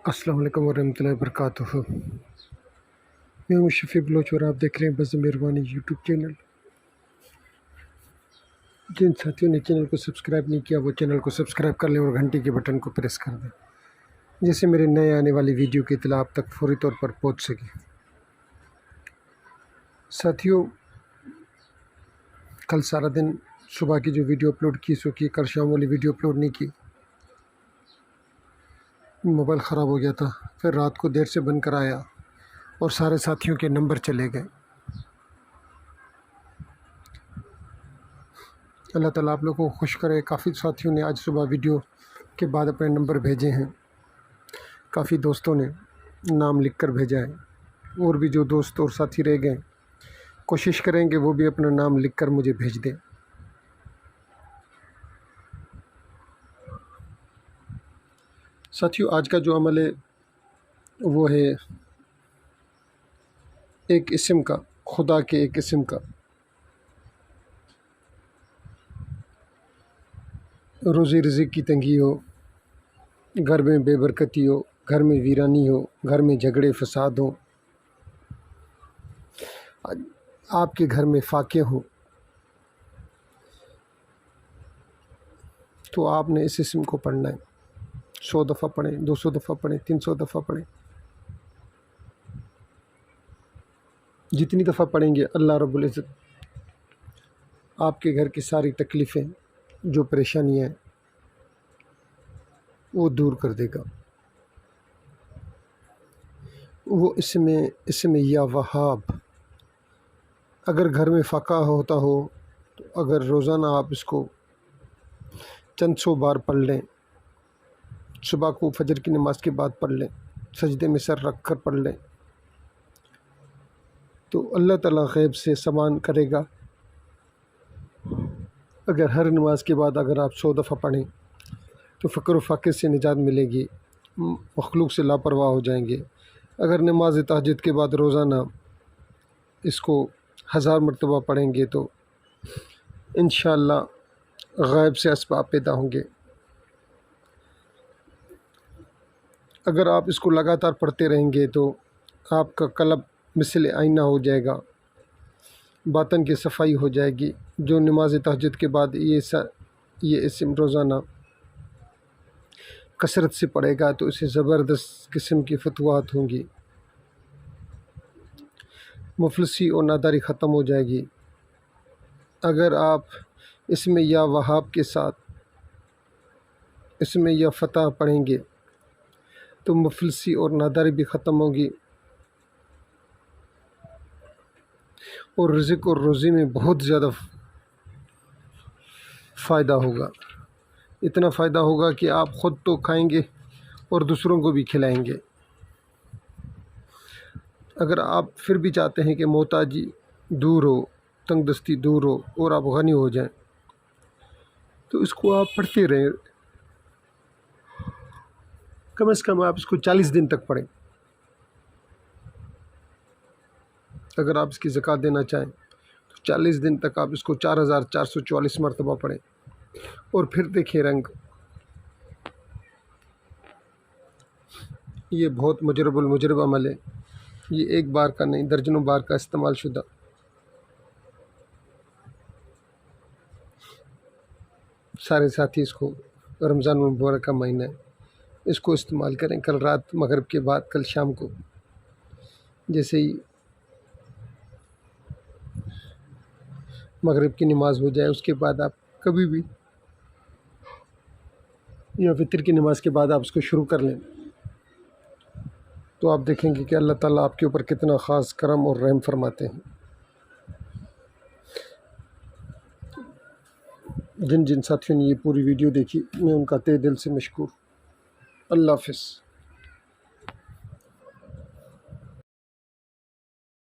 السلام علیکم ورحمۃ اللہ وبرکاتہ۔ میں ہوں شفیع بلوچ اور آپ دیکھ رہے ہیں بز مہربانی یوٹیوب چینل۔ جن ساتھیوں نے چینل کو سبسکرائب نہیں کیا وہ چینل کو سبسکرائب کر لیں اور گھنٹی کے بٹن کو پریس کر دیں، جس سے میرے نئے آنے والی ویڈیو کی اطلاع آپ تک فوری طور پر پہنچ سکے۔ ساتھیوں، کل سارا دن صبح کی جو ویڈیو اپلوڈ کی سو کی، کل شام والی ویڈیو اپلوڈ نہیں کی، موبائل خراب ہو گیا تھا۔ پھر رات کو دیر سے بن کر آیا اور سارے ساتھیوں کے نمبر چلے گئے۔ اللہ تعالیٰ آپ لوگوں کو خوش کرے۔ کافی ساتھیوں نے آج صبح ویڈیو کے بعد اپنے نمبر بھیجے ہیں، کافی دوستوں نے نام لکھ کر بھیجا ہے، اور بھی جو دوست اور ساتھی رہ گئے کوشش کریں گے وہ بھی اپنا نام لکھ کر مجھے بھیج دیں۔ ساتھیوں، آج کا جو عمل ہے وہ ہے ایک اسم کا، خدا کے ایک اسم کا۔ روزی رزق کی تنگی ہو، گھر میں بے برکتی ہو، گھر میں ویرانی ہو، گھر میں جھگڑے فساد ہوں، آپ کے گھر میں فاقے ہوں، تو آپ نے اس اسم کو پڑھنا ہے۔ 100 دفعہ پڑھیں، 200 دفعہ پڑھیں، 300 دفعہ پڑھیں۔ جتنی دفعہ پڑھیں گے اللہ رب العزت آپ کے گھر کی ساری تکلیفیں، جو پریشانیاں ہیں وہ دور کر دے گا۔ وہ اسم یا وہاب، اگر گھر میں فاقہ ہوتا ہو تو اگر روزانہ آپ اس کو چند 100 بار پڑھ لیں، صبح کو فجر کی نماز کے بعد پڑھ لیں، سجدے میں سر رکھ کر پڑھ لیں، تو اللہ تعالیٰ غیب سے سامان کرے گا۔ اگر ہر نماز کے بعد اگر آپ 100 دفعہ پڑھیں تو فقر و فاقے سے نجات ملے گی، مخلوق سے لاپرواہ ہو جائیں گے۔ اگر نماز تہجد کے بعد روزانہ اس کو 1000 مرتبہ پڑھیں گے تو انشاءاللہ غیب سے اسباب پیدا ہوں گے۔ اگر آپ اس کو لگاتار پڑھتے رہیں گے تو آپ کا قلب مثل آئینہ ہو جائے گا، باطن کی صفائی ہو جائے گی۔ جو نماز تہجد کے بعد یہ اسم روزانہ کثرت سے پڑھے گا تو اسے زبردست قسم کی فتوحات ہوں گی، مفلسی اور ناداری ختم ہو جائے گی۔ اگر آپ اسم یا وہاب کے ساتھ اسم یا فتح پڑھیں گے تو مفلسی اور ناداری بھی ختم ہوگی، اور رزق اور روزی میں بہت زیادہ فائدہ ہوگا۔ اتنا فائدہ ہوگا کہ آپ خود تو کھائیں گے اور دوسروں کو بھی کھلائیں گے۔ اگر آپ پھر بھی چاہتے ہیں کہ محتاجی دور ہو، تنگ دستی دور ہو اور آپ غنی ہو جائیں تو اس کو آپ پڑھتے رہیں، کم از کم آپ اس کو 40 دن تک پڑھیں۔ اگر آپ اس کی زکوٰۃ دینا چاہیں تو 40 دن تک آپ اس کو 4444 مرتبہ پڑھیں، اور پھر دیکھیں رنگ۔ یہ بہت مجرب المجرب عمل ہے، یہ ایک بار کا نہیں درجنوں بار کا استعمال شدہ۔ سارے ساتھی اس کو، رمضان المبارک کا مہینہ ہے، اس کو استعمال کریں۔ کل رات مغرب کے بعد، کل شام کو جیسے ہی مغرب کی نماز ہو جائے اس کے بعد آپ کبھی بھی، یا فطر کی نماز کے بعد آپ اس کو شروع کر لیں، تو آپ دیکھیں گے کہ اللہ تعالیٰ آپ کے اوپر کتنا خاص کرم اور رحم فرماتے ہیں۔ جن ساتھیوں نے یہ پوری ویڈیو دیکھی میں ان کا تہ دل سے مشکور۔ اللہ حافظ۔